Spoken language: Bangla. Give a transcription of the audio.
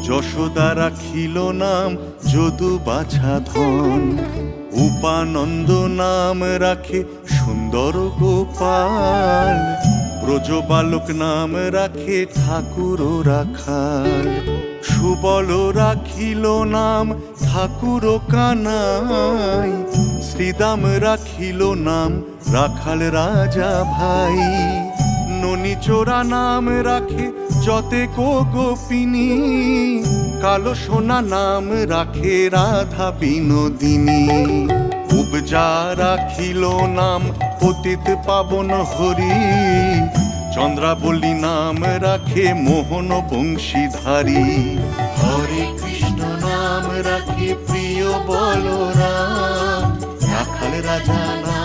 যশোদা রাখিল নাম যদু বাছা ধন, উপানন্দ নাম রাখে সুন্দর গোপাল, ব্রজবালক নাম রাখে ঠাকুর রাখাল, সুবল রাখিল নাম ঠাকুর কানাই, শ্রীদাম রাখিল নাম রাখাল রাজা ভাই, ননীচোরা নাম রাখে যতে কো গোপিনী, কালো সোনা নাম রাখে রাধা বিনোদিনী, উপজা রাখিল নাম পতিত পাবন হরি, চন্দ্রাবলী নাম রাখে মোহন বংশীধারী, হরে কৃষ্ণ নাম রাখে প্রিয় বলরাম, রাখাল রাজা নাম